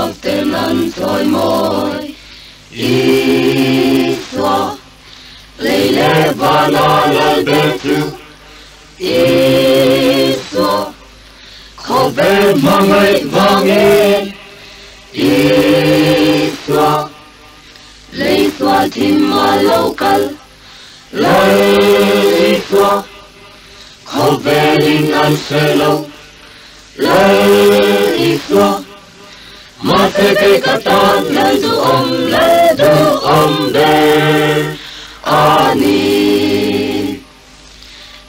bạc tên ăn thôi môi Iswa lấy lẽ và nó lời bê chú Iswa khó về mà ngay và nghe Iswa lấy xóa chim mà lâu cân lấy Iswa khó về linh ăn sẽ lâu lấy Iswa mà thế cây cát tan lấy du ông bê ani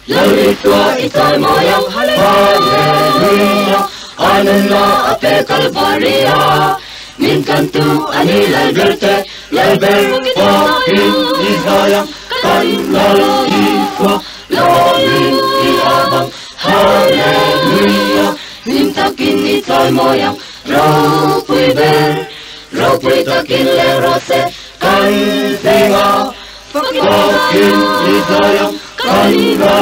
lấy Iswa isai moyang hallelujah anna ape kalvaria min kantu ani lai berte lai ber in isaya kan lo Iswa lo min iabang hallelujah nim takin isai moyang rau pui takin le rose kan singa takin isaya kan lo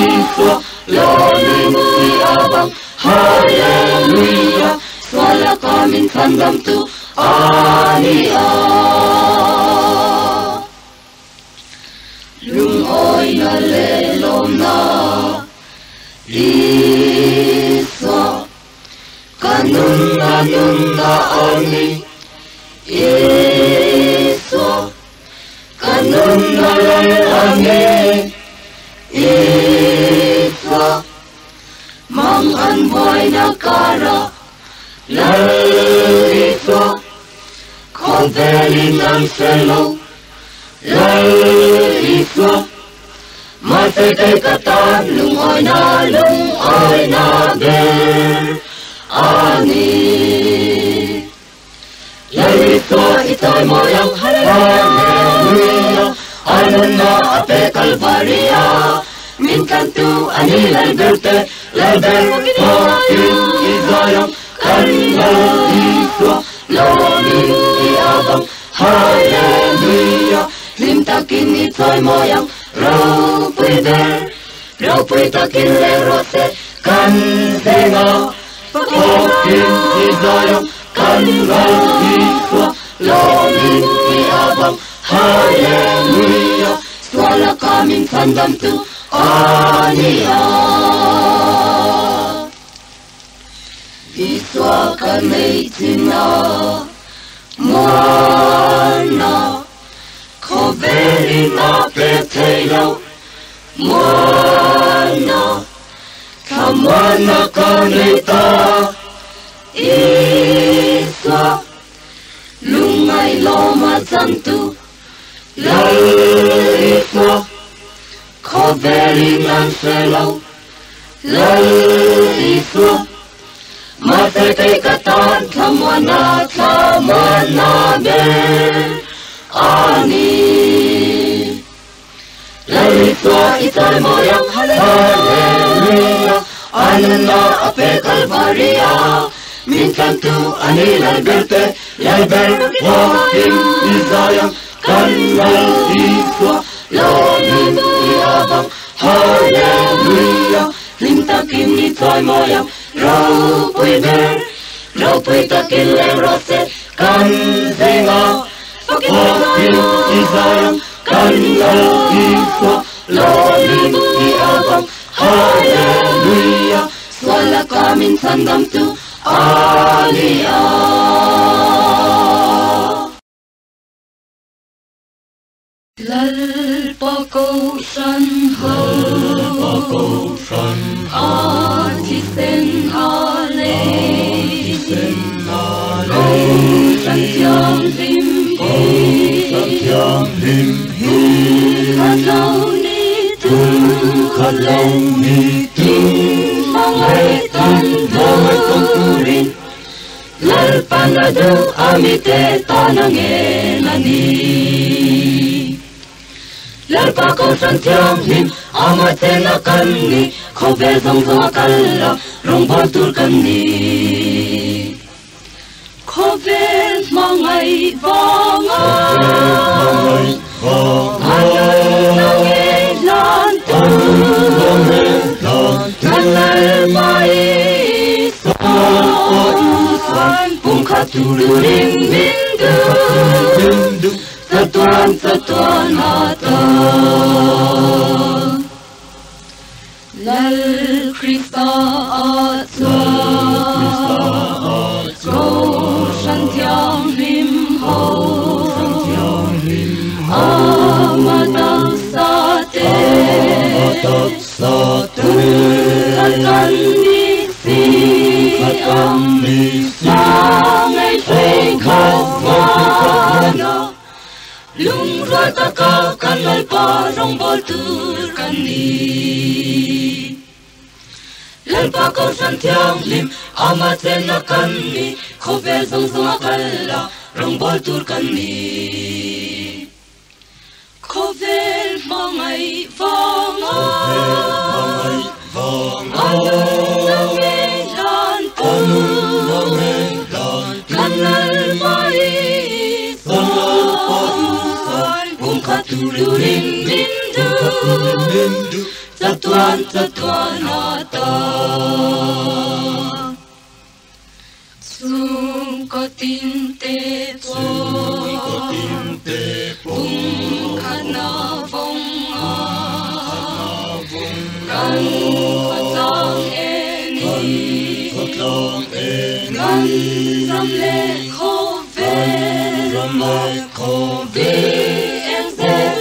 Iswa lo min iabang hallelujah swala kamin sandam tu ania lung oi na le lom na Iswa kanun na ani Iswa kanun na ani Iswa mang an boy na kara lai Iswa khó về linh ăn sẽ lâu lai Iswa mà thế cây cát tan lung oi na ber ani lai Iswa isai moyang hallelujah anna ape kalvaria min kantu ani lai berte lai ber in isaya kan lo Iswa lo min iabang hallelujah lim takin isai moyang rau pui takin le rose kan singa takin isaya kan lo Iswa lo min iabang hallelujah swala kamin sandam tu ania Iswa kan mei tina Moana khó về linh na pe thầy lâu Moana ka moana ka ta Iswa lungai lo ma santu lai Iswa khó về linh ăn sẽ lâu lai Iswa mà thế cây cát tan thamana ber ani lai Iswa isai moyang hallelujah anna ape kalvaria min kantu ani lai berte lai ber in isaya kan lo Iswa lo min iabang hallelujah lim takin isai moyang rau pui takin le rose kan singa takin isaya kan lo Iswa lo min iabang hallelujah swala kamin sandam tu alia lalpa ko san ho Artisen ale Santiam lim Khadlau ni tu Mangai tan turin Lalpan adu amite tanangelani Lalpa ko santiam lim amate na kanni khó về dòng gió calla rong bol tur kanni khó về mà ngày vang anh nghe lan tu lan mai xuân cùng khát katururing mindu Satuan ata Lal Krista atwa Go Shantyang Lim Ho Amatak Sate Akan Niksi Mangai Fei Khawana Lung Rataka Kanal Parong Boltur Kani Lalpa Kau Shantyang Lim Amatena Kani Khovel Zong Zong Akalla Rong Boltur Kani Khovel Mangai Vanga Anung Ngelan Kanal Maisan Katururing mindu Satuan ata Sungkotin te Bungkana vonga Kan kotang eni Kan ramle kove Engzel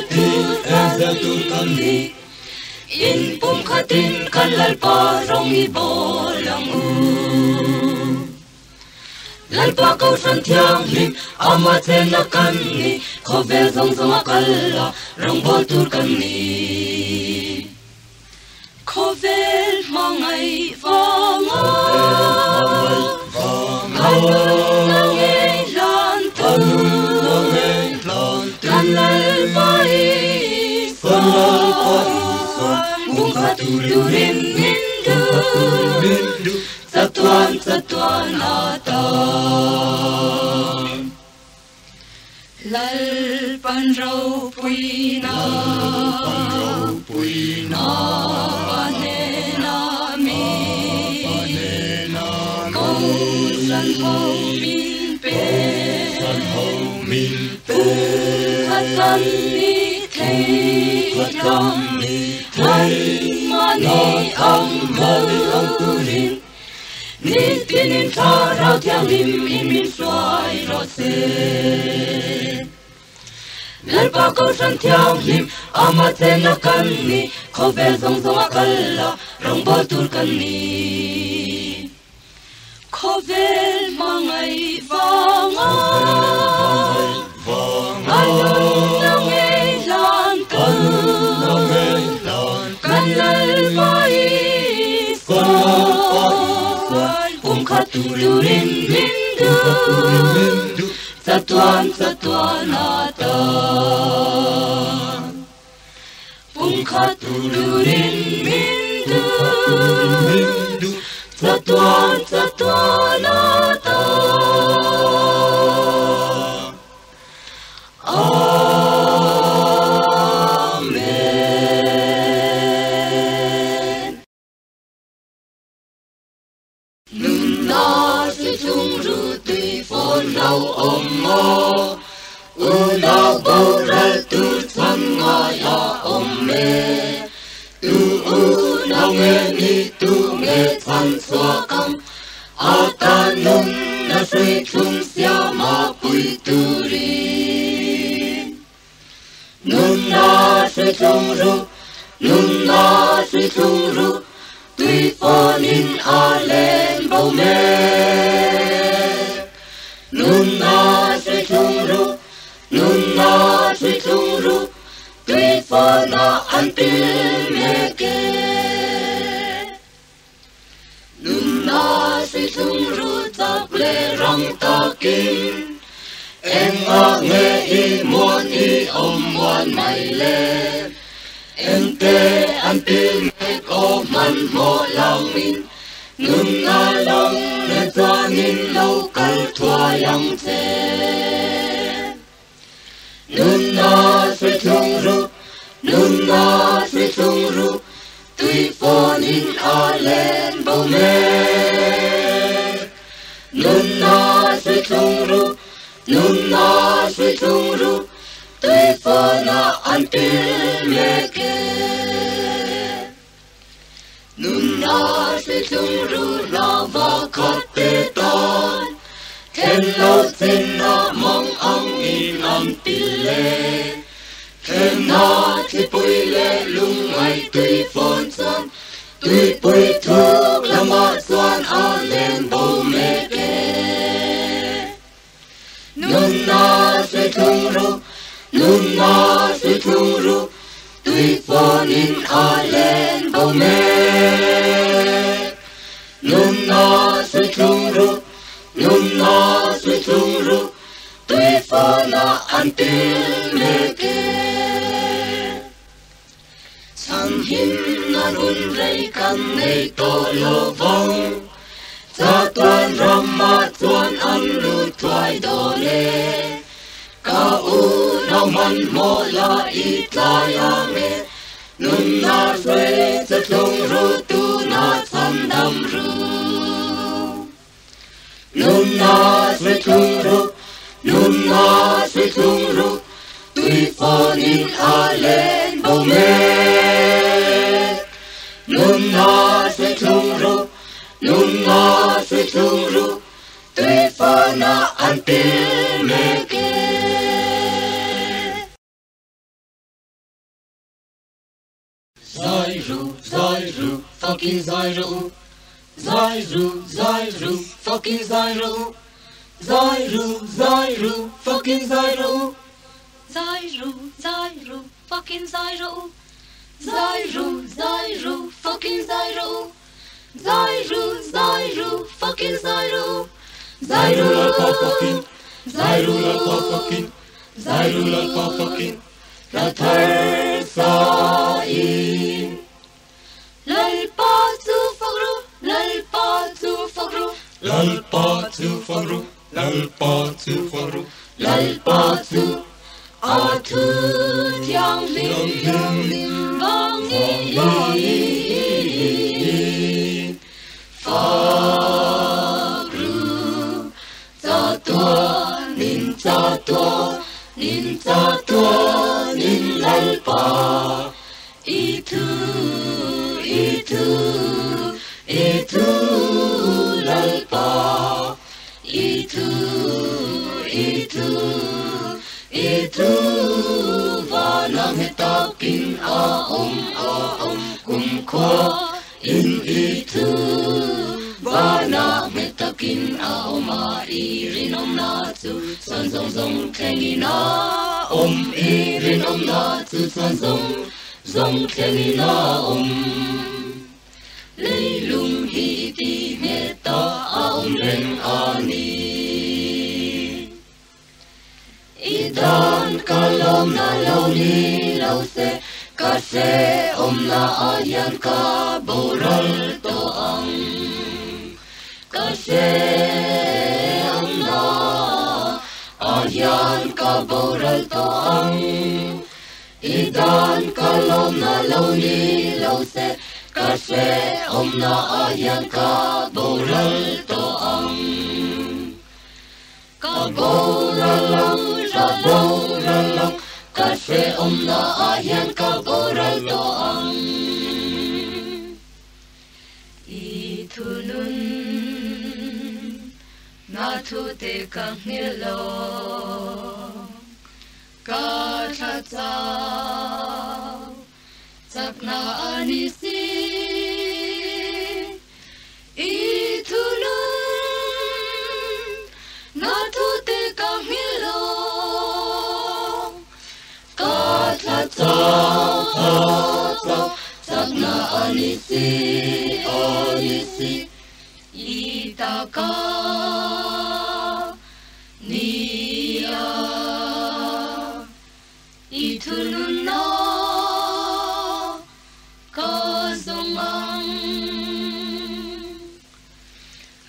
In pumkatin kanlal parong ibolang Lalpa Kau Shantyang Lim Amatena Kani Khovel Zong Zong Akalla Rong Boltur Kani Khovel Mangai Vanga Anung Ngelan Kanal Maisan Katururing mindu Satuan ata Lalpan rau puina Panena mi Kau san hong min pe Katan ni thei Mani ang turin Nít pinin tha rao thiang lim in min xoay ro se Lalpa Kau Shantyang Lim Amatena Kani Khovel Zong Zong Akalla Rong Boltur Kani Khovel Mangai Vanga Anung Ngelan Kanal Maisan Katururing mindu Satuan ata Katururing mindu Satuan ata Amen Nunna si chung ru tùy phôn rau mơ Lao bầu ra tu sang ngaya mê Tu na nghe ni tu nghe san xua căng ta nung na suy chung xia ma bùi tu rin Nun na suy chung ru Tùy phôn in lên bầu mê Nun na suy chung ru Tùy phôn an tim mê kê Nun na suy chung ru Tạc lê răng ta kim Em nghe y muôn y muôn mày lê Em tê an tim mê cô man mô lòng min Nun na lòng nê za nghìn lâu cල් thua yang chê Nun na suy chung ru Tùy phôn in lên bầu mê Nun na suy chung ru nun na suy chung ru tuy phơ na an til mê kê nun na suy chung ru na va khát tê tan thiên lâu xin na mong ang in an til lê thiên na thì bùi lê lung ai tuy phôn son tuy bùi thuốc là mà xoan a lên bầu mê kê nun na suy chung ru nun na suy chung ru tuy phôn in a lên bầu mê nun na suy chung ru nun na suy chung ru tuy phôn na an til mê kê sang him na nun rei kan nei to lo vong cha tuan ram ma tuan an lu twai do le ka u na man mo la i ta ya me nun na rei sa chung ru tu na sam dam ru nun na suy chung ru nun na suy chung ru tuy phôn in a lên bầu mê nun na suy chung ru nun na suy chung ru tuy phôn na an til mê kê zai ru fucking zai ru fucking zai ru fucking zai ru fucking zai ru fucking zai ru fucking zai ru zai ru la pa fucking zai ru la pa fucking zai ru la pa fucking la thar sa in lal pa tu phang ru lal pa tu phang ru lal pa tu phang ru lal pa tu phang ru lal pa tu a tu tiang lim bang ni fa ru cha tua nin lal pa i tu lal pa i tu va nam ta kin a om kum kho in i tu va nam ta kin a om a i rin om na tu san zong thengi na om i rin om na tu san zong thengi na om lấy lung hi ti me ta a om ren a ni idan kalom na lo ni lo se om na ayan ka boral to ang ka se om na ayan ka boral to ang idan kalom na lo ni lo se ka se om na ayan ka boral to ang ka boral lang ka se om na ayan ka boral to ang itunun na tu te kang hilo ka chatsaw sak na anisi itunun na tu te kang hilo ka chatsaw sak na anisi itaka niya itunun na kasongang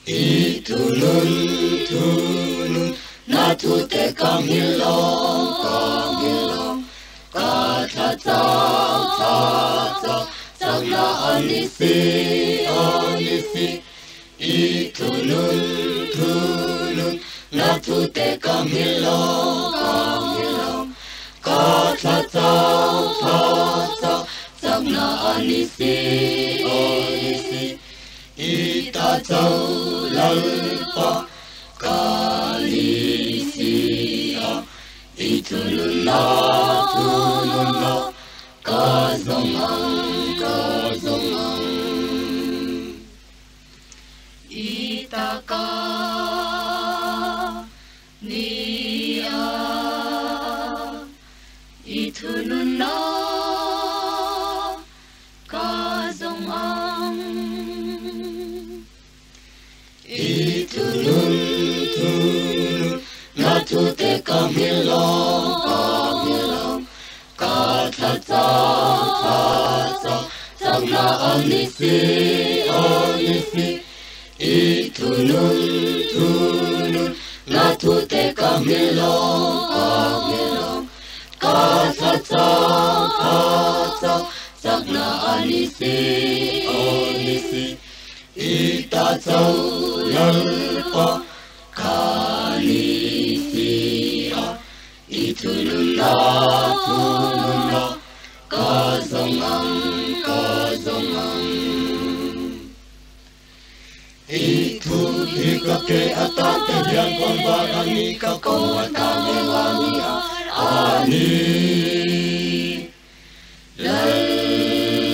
itunun na tu te kang hilong ka sak na anisi itunun thu te kam hilong ka cha chak na anisi ita chau lalpa kalisia itunun na ka zongang itaka niya itunun na ka zongang itunun na tu te kam hilong ka cha chak na anisi itunun na tu te kam hilong ka cha chak na anisi ita chau lalpa kalisia itunun na ka zongang itu ikake atate dian kon barani ka ko atame wani ani lalpa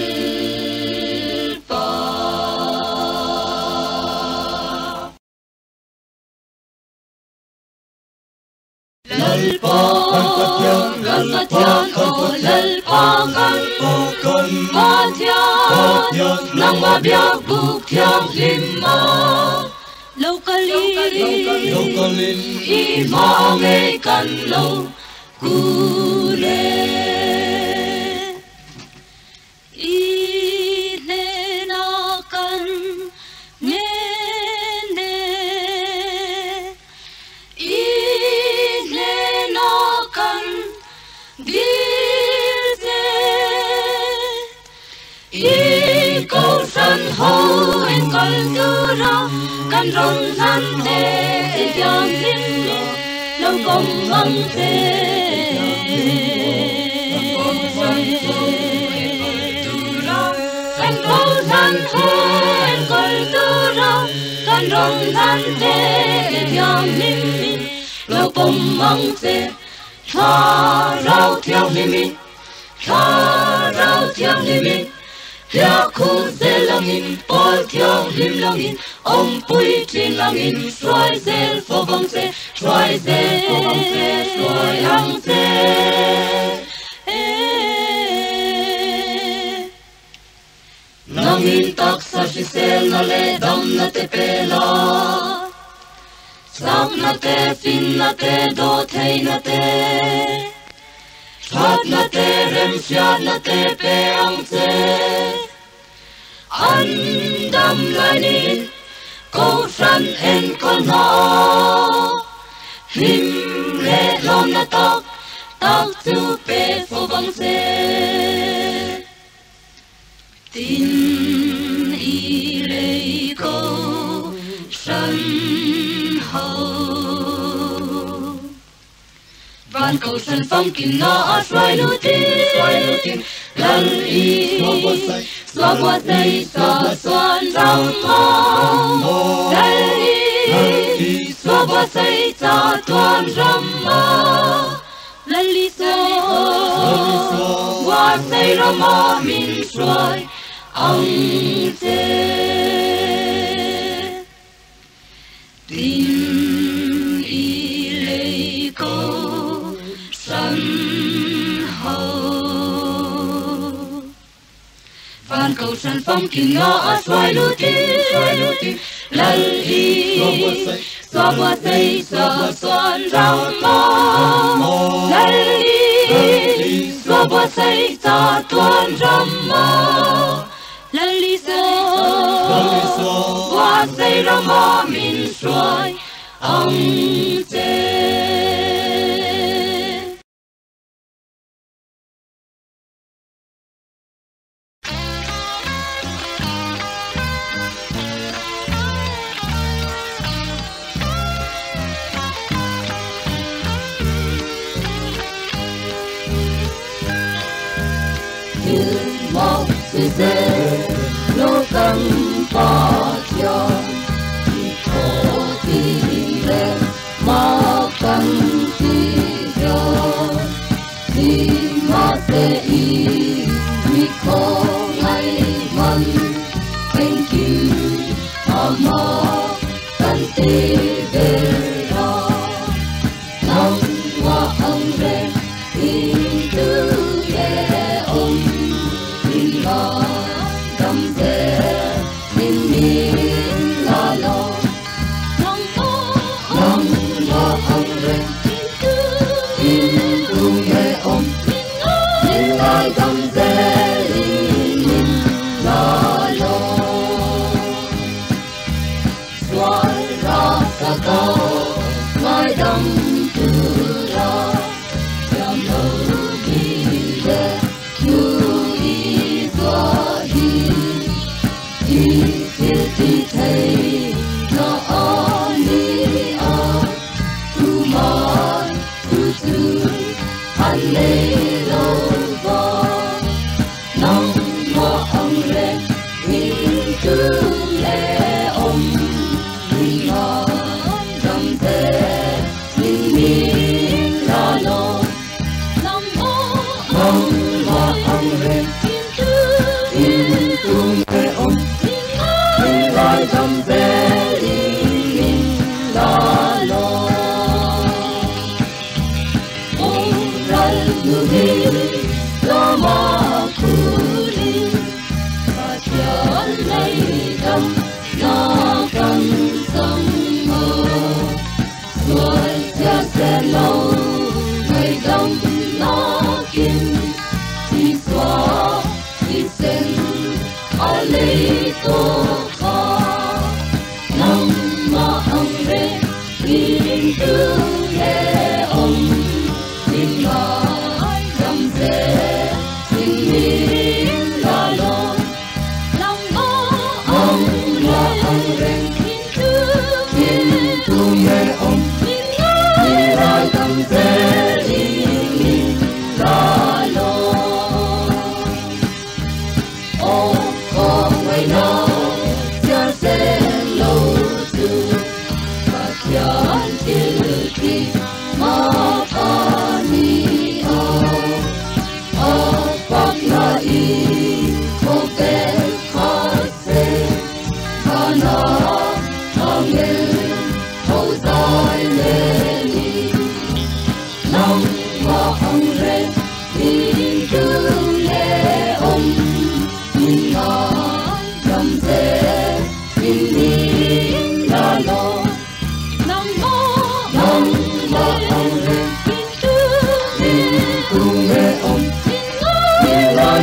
kan patiang nang mabiyak bukyang lima Lokalin imangay kanlaw kule inenakan nene inenakan bilse ikaw san ho en kaltura kan rong san te yang lim lâu công mong te kan rong san ho en kaltura kan rong san te yang lim lâu công mong te cha rau thiang lim Hia khu ze langin, pol thiang lim langin, om pui chin langin, xoay zel phô bông ze, xoay hang ze. Langin tak sa shi sel na le dam na te pela, sak na te, fin na te, do thei na te. Thoát na te rem siat na te pe ang te Andam lai nin Câu san en con na Him le lom na tak tu pe phô bang se Tin i lei câu san hậu Van cầu sân phong kim nó xoay lưu tin lần y xoa qua dây xoan rau mò lần y xoa qua dây toàn râm mò lần y xoa qua dây râm mò min xoay ông tê tin y lei câu Van cầu sân phong kim ngõ xoay lưu tin lần y xoa qua dây xoan rau mò lần y xoa qua dây toàn râm mò lần y xoa qua dây râm mò min xoay ông tê si se no kan pa tia o ti le ma kan ti yo ti ma te I mi ko ngai man thank you ama kan ti de ra nang wa ang re tu ye om in la dam te min min la lo nang wa ang re tu ye om in la dam te min la lo swai ra sa ko mai dam tu ra yam lo di de you is what he ti thei no oni a tu ma tu an le lo va nang mo ang re min tu le om min ma dam te min min la lo nang mo ang re in tu le om min lai dam te min la lo Nuri lama kuri Patian leidam nakan sammo Suai tia selo leidam nakin Iswa isen alito ka Nang maang re pintu ye om Inga Hãy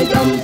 subscribe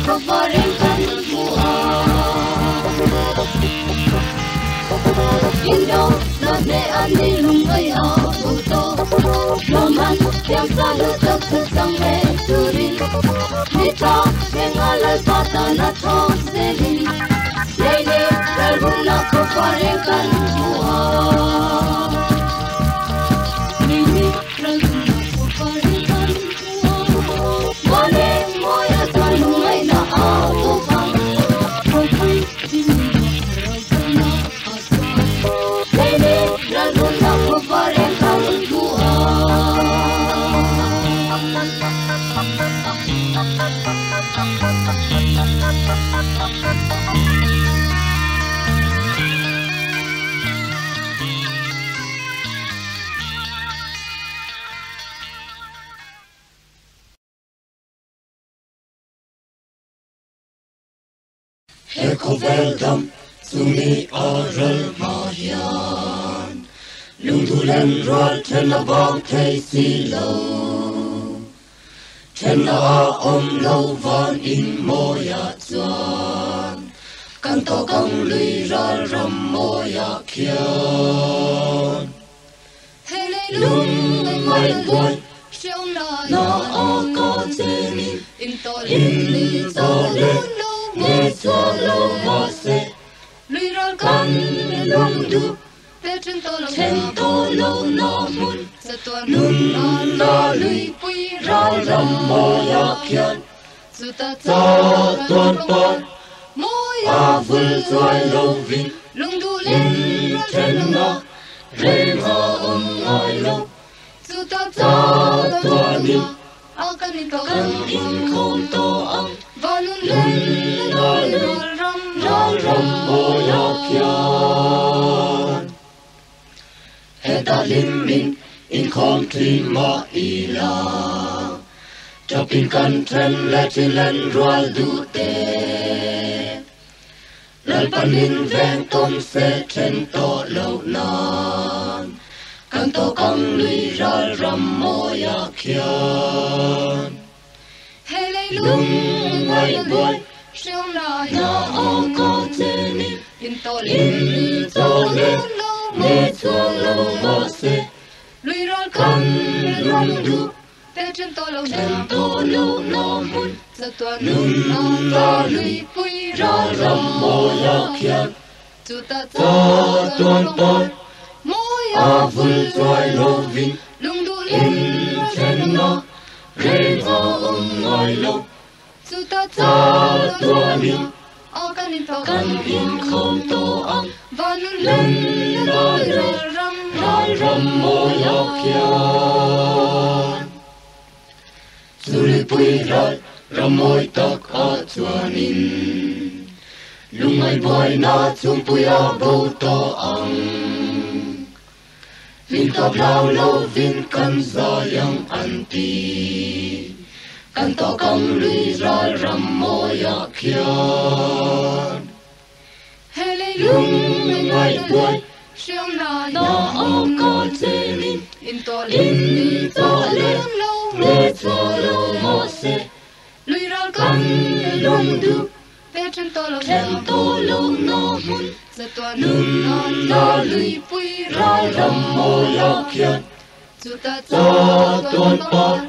kabarin kan mua Indo na ne ani lungai a buto Loman tiang salu tak sang he turin Nita mengalal patana thong selin Lele raruna kabarin kan mua Nini raruna kabarin kan mua Mane moya salungai na abupan Kopai jini raruna Lele raruna kabarin kan mua Eko veldam sumi aral marian Lungdulen roal tena bang te silo Tena a lo van in moya tuan Kanto kang lui ral ram moya kian Hele lung mai boy Na a ka teni In to le Nghe cho lâu mò xe Lui ra căn lông đu Trên tô lâu nó mùn Nún nó lui bùi ra rằm mò ya kian Cho tuan con A vùi doài lâu vinh Lông đu lên trên nó Rê ngò ngòi lâu Cho tuan đi Căn in không tô âm Lưng nó râm mô ya kian Heta lim min in khom tri ma ila Chapin kan tren leti len rual du te Lal panin veng tom se tren to lâu nan Kan to kang lui ral ram mo ya kian Lung mai boy Na o ko teni In to le Nghe cho lâu mò se Lui ral kan lung du Trên to lâu nó mùn Nún nó lui bùi ra rằm mò ya kian Cho tuan con A vùi doài lâu vinh In trên nó Rê ngò ngòi lâu Cho tuan đi Căn in không tô âm Lưng nó râm mô ya kian Suri bùi râm môi tắc a chuan in Lung ai bòi na chung bùi a bầu to ang Vin tóc lao lâu vin căn gió yang an ti Kan to kang lui ral ram mo ya kian Lung mai boy Na o ko teni In to le Nghe cho lâu mò se Lui ral kan lung du Trên to lâu nó mùn Nún nó lui bùi ra rằm mô ya kian Cho tuan con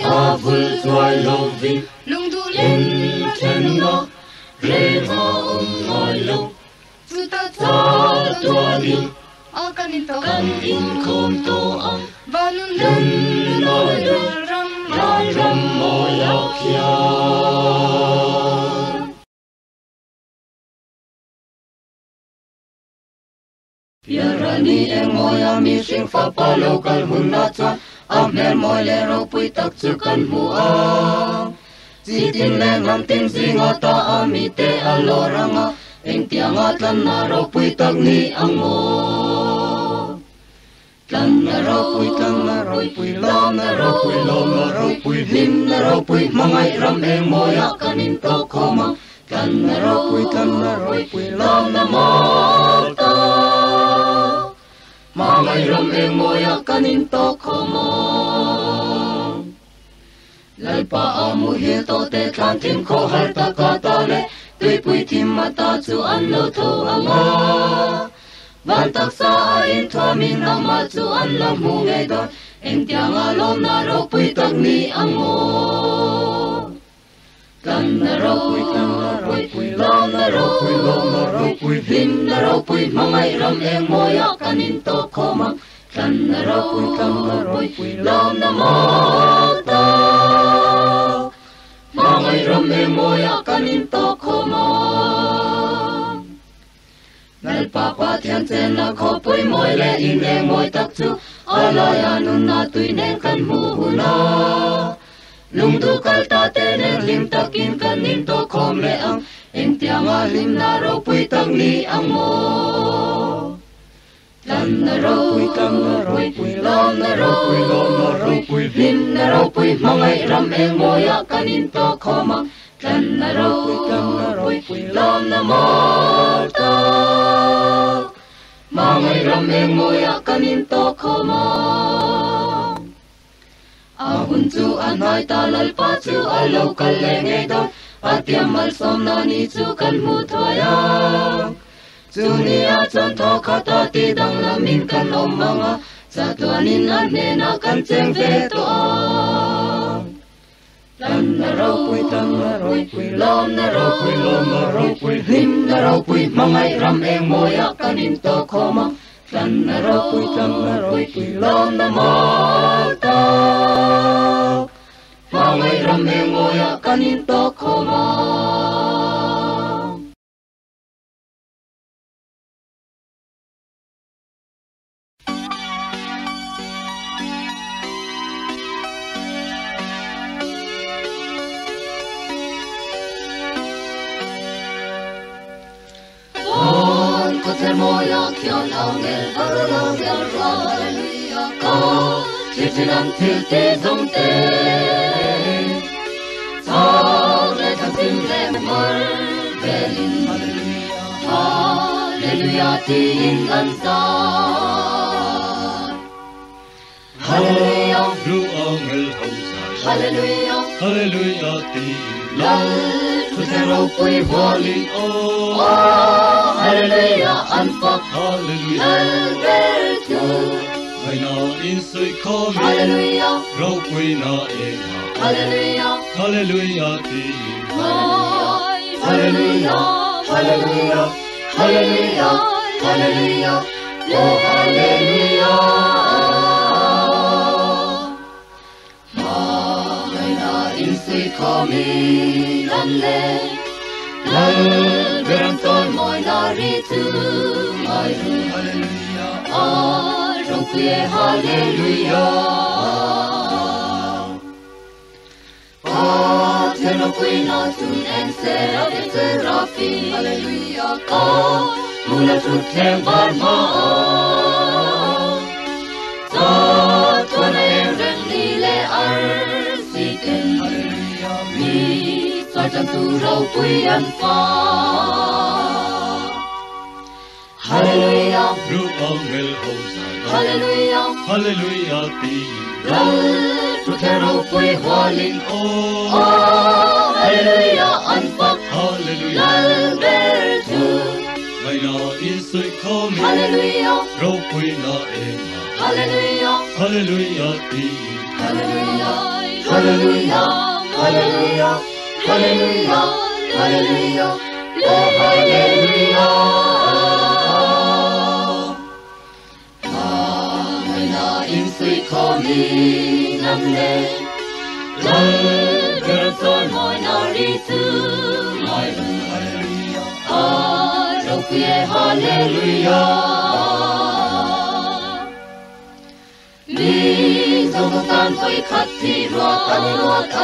A vùi doài lâu vinh In trên nó Rê ngò ngòi lâu Cho tuan đi Căn in không tô âm Lưng nó ral rằm mô ya kian Yarani emoya mi sing fa pa local munatsa Amel moi le ro pui tak chukan mua Zitin le ngam tin zinga ta amite aloranga Eng tianga tlan na ro pui tak ni ango Tlan na ro pui lam na ro pui lim na ro pui mangai ram emoya kanin to koma Tlan na ro pui lam na mata Mangai ram emoya kanin to koma lalpa amu hi to te tlan tim kho har ta ka ta le tui pui tim ma ta chu an lo tho anga van tak sa in thwa min na ma chu an la mu nge do eng tiang a lom na ro pui tak ni ango kan na ro pui lom na ro pui him na ro pui mangai ram eng moya kanin to khoma kan na ro pui lom na ma ta mangai ram eng moya kanin to khoma nal papa thian chen na kho pui moi le in eng moi tak chu ala ya nun na tui nen kan mu na lung du kal ta te ne lim takin kanin to khom le ang eng tiang a lim na ro pui tak ni ang mo lan na ro pui lom na ro pui him na ro pui mangai ram eng moya kanin to khoma lan na ro pui lom na ma ta mangai ram eng moya kanin to khoma ahun chu anai ta lal pa chu alo kal le nge do atiam mal som na ni chu kan mu thoya chu ni a chon tho khata ti dang la min kan om manga cha tuanin an ne na kan cheng ve to lan na ro pui lom na ro pui him na ro pui mangai ram eng moya kanin to khoma lan na ro pui lom na ma ta mangai ram eng moya kanin to khoma moya kion angel hallelujah hallelujah ka chitilam thilte zongte sa le thasim le mar belin hallelujah tin ansa hallelujah ru angel hosai hallelujah hallelujah tin lal thutero pui walin o hallelujah anfa hallelujah hallelujah mai na in sui kho hallelujah ro pui na e hallelujah hallelujah tin hallelujah hallelujah hallelujah hallelujah oh hallelujah mai na in sui kho mi lan le lan beran ton moi na ri tu mai ru hallelujah ro pui hallelujah Teno pui na tun en serafi hallelujah ka mula tu kem bar ma ta tone ren ni le ar si ken hallelujah mi sa chan tu rau pui an fa hallelujah ru angel hosai hallelujah hallelujah tin lal tu tero pui walin o hallelujah anfa hallelujah lal ber tu mai na in sui kho hallelujah ro pui na e hallelujah hallelujah tin hallelujah hallelujah hallelujah hallelujah hallelujah oh hallelujah mai na in sui kho mi nam le lal ber son moi na ri tu mai ru hallelujah ro pui hallelujah mi zong tan pui khat thi ro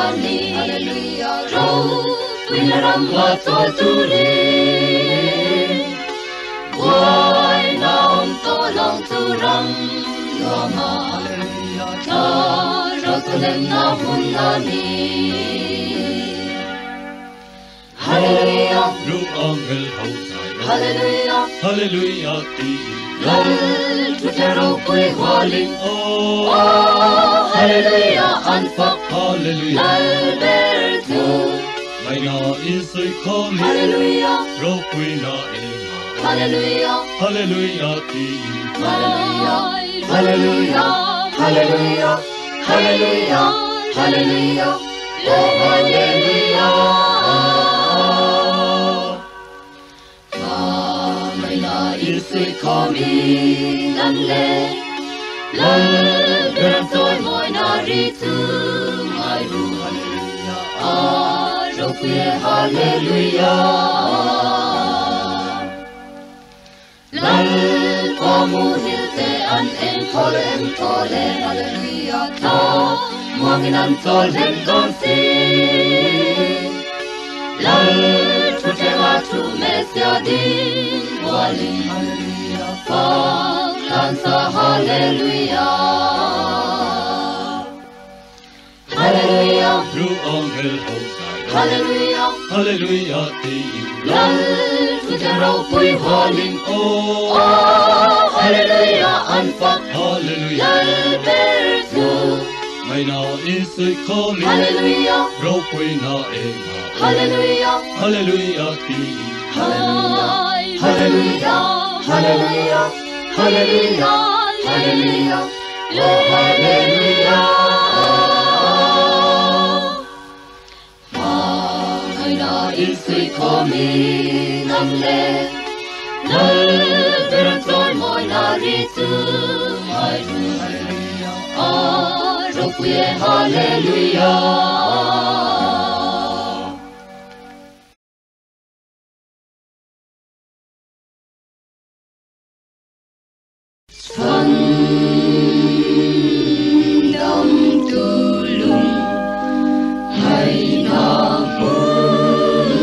ani hallelujah ro pui la ram wa to tu ri wai na om to long tu ram lo ma hallelujah ta ro tu len na hun na ni hallelujah ru angel hosai hallelujah hallelujah tin lal tu tero pui holing Oh, hallelujah anfak hallelujah. lal bertu Mai na isui komi. hallelujah Ropui na ema. hallelujah Hallelujah ti. hallelujah hallelujah hallelujah hallelujah hallelujah oh hallelujah mai na isui komi nan le lan gran soi moi na ritu mai ru hallelujah ro pue hallelujah lan kamu hilte an en tole hallelujah ta mangin an tole don si lan tu te wa tu mesia din wali hallelujah fa lan sa hallelujah hallelujah Ru angel hosai. hallelujah Hallelujah ti. lan tu te ro pui holing Oh, hallelujah anfak hallelujah. lal bertu Mai na isui komi. hallelujah Ropui na ema. hallelujah Hallelujah ti. hallelujah hallelujah hallelujah hallelujah hallelujah oh hallelujah mai na isui komi nam le lal bertu moi na ritu mai ru hallelujah ro pue hallelujah Sandam tulung hai na buntu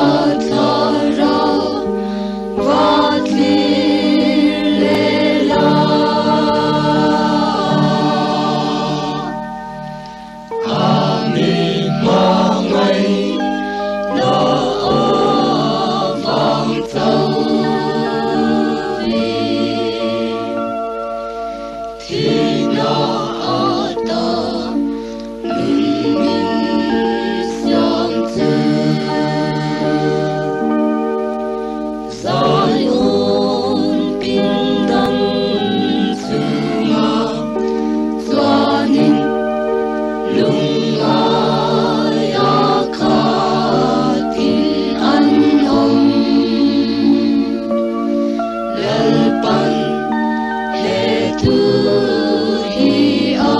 Okatara vatilela Kami mangai na vang tàu vi thì na ta min xiang tu sai ôn bình đẳng su nga xuanin lung ya kha tin an hồng lelpan he tu hi a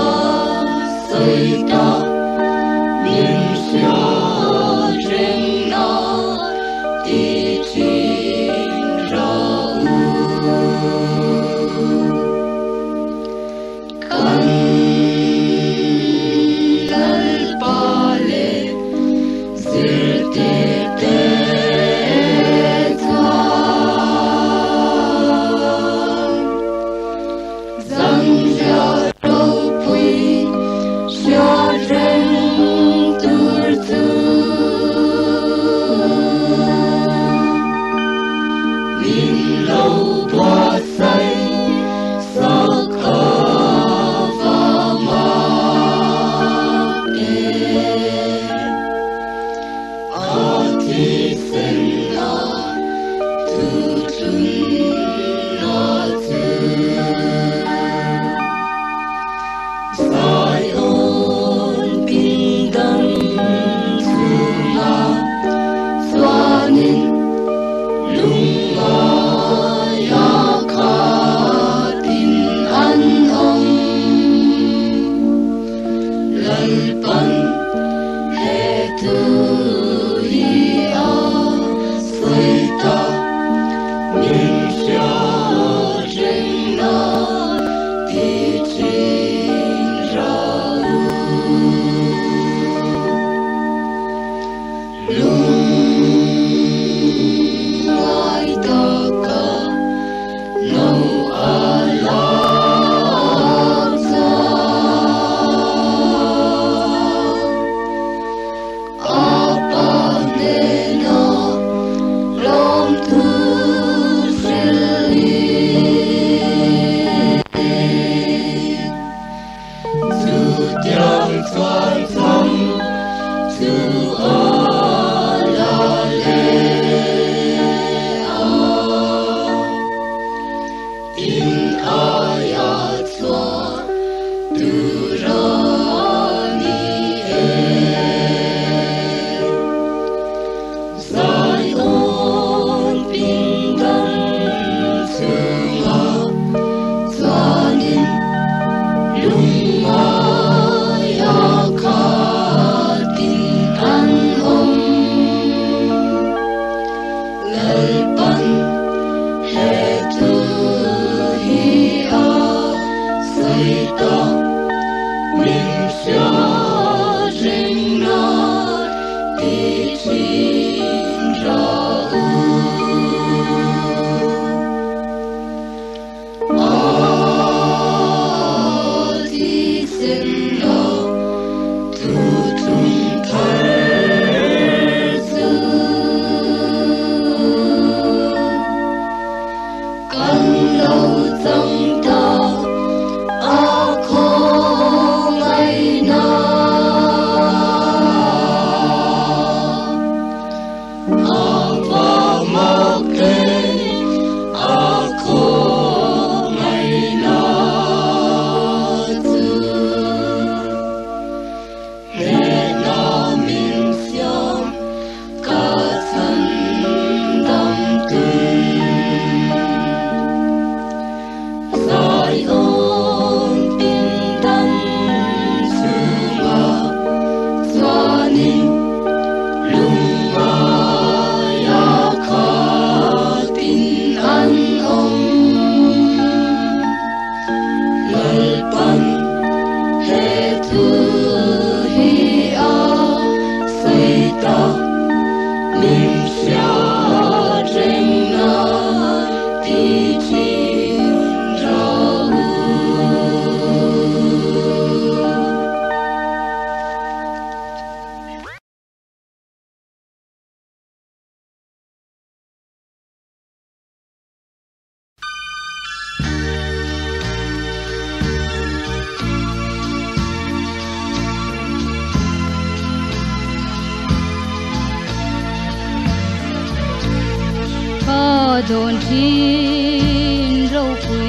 Đồn chín râu quỳ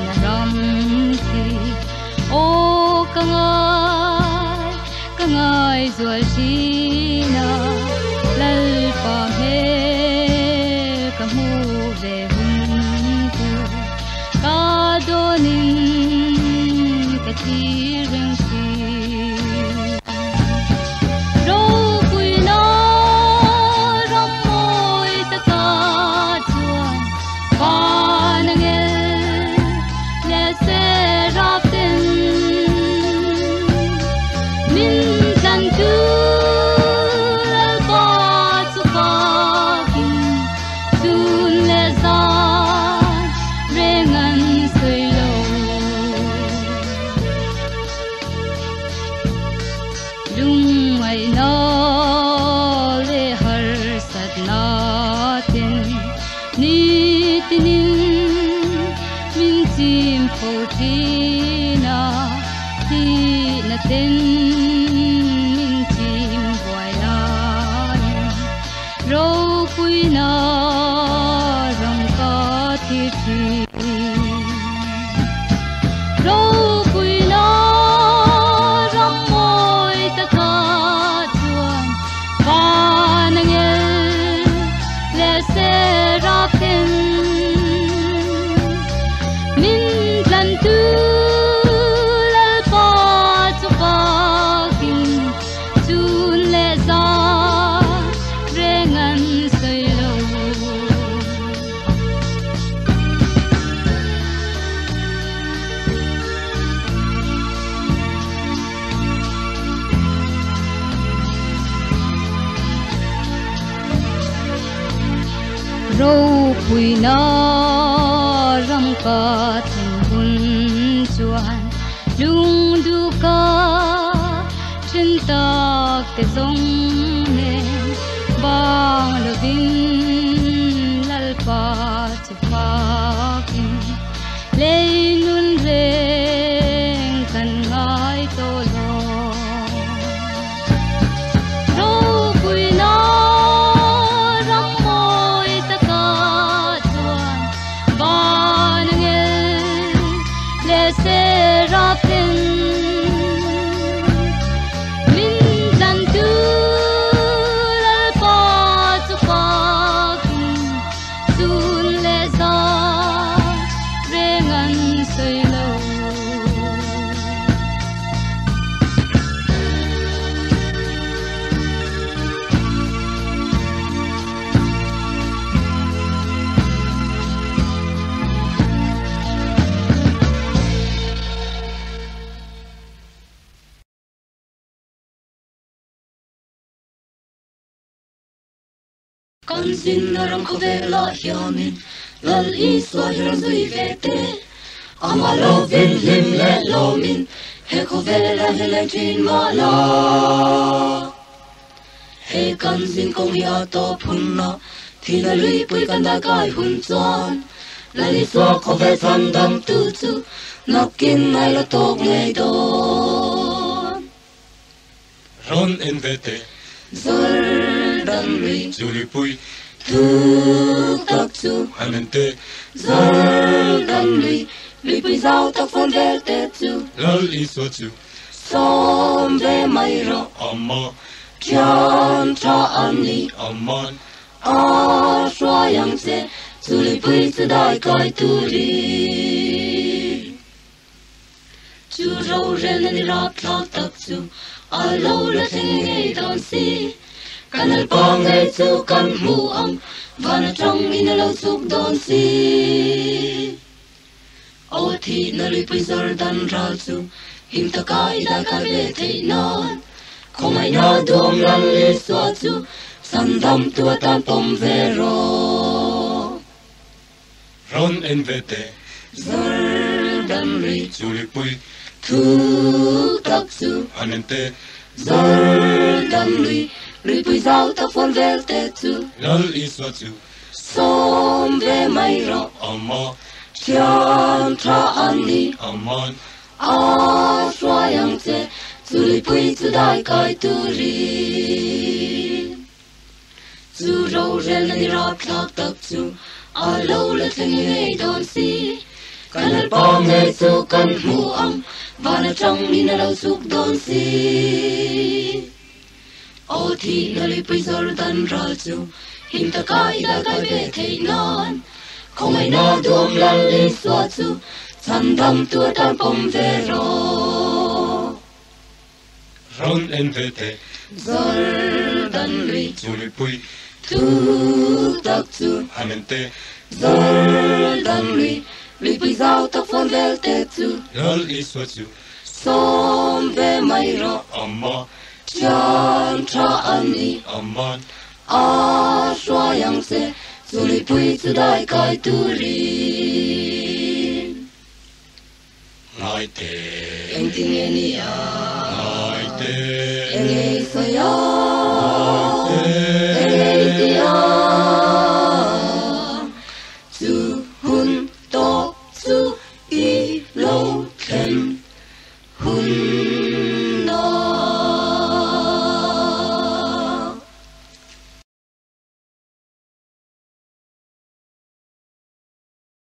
nhà râm thì ô ca ngài ruột chi na lal pa he ca mu về hung tu ca donin ca chi reng chi râu quỳ na râm môi ta ca tên mình chim gọi lại râu quy na rong ca thi thi râu quy na rong môi ta ca chuan và nàng el le se ra tên min lan tu râu quỳ na râm ca thành bún chuan lung du ca trên ta cái giống nè bang lo vin lal pa chu pa kin lei nun reng kan ngai to lo râu quỳ na se ra tên min lan tu lal pa chu pa sun le za rengan soi lo Con xin nó rong khô về lo hiểu mình lal ý xóa hiểu duy về tế ama lo vin lim lệ lo mình he khô về là he lên trên mà lo he con xin công hiểu to phun nó thì là lũy bụi con đã gai hun chọn lal ý xóa khô về thân đâm tu chu nó kinh ai lo tốt ngày đó Ron en vete zor dan lũy Juli pui thu tắc chu Hanente zor dan lũy lũy bụi giao tắc phun về tết chu Lal iswa chu som về mây rõ Amma chan cha an li Amman a xoa yang se chu lũy bụi chu đại cai tu ri chu râu ren ni ra tla tắc chu a lâu la thing nghe don si kan al pa nghe chu kan mu ang van trong in lo suk don si o thi na lũy bụi zor dan ra chu him ta kai da ka ve thei non không ai na duom lan le so chu san dam tua tan pom ve ro Ron en vete zor dan ri Juli pui thu tak chu Hanente zor dan ri ri pui zau ta fon ve te chu Lal iswa chu som ve mai ro Amma chan tra an li Amman a xoa yang che chu li pui chu dai kai tu ri chu râu ren ni ra tla tak chu a lâu la thing nghe don si kan al pa nghe chu kan mu ang van trong ni na lo suk don si o thi na li pui zor dan ra chu him ta kai da kai ve thei non không ai na duom lan li so chu san dam tua tan pom ve ro Ron en vete zor dan ri Juli pui thu tak chu Hanente zor dan ri li pui zau tak fon ve te chu Lal iswa chu som ve mai ro Amma chan tra an li Amman a xoa yang se chu li pui chu dai kai tu ri Ngai te em tin nghe ni a Ngai te em nghe so ya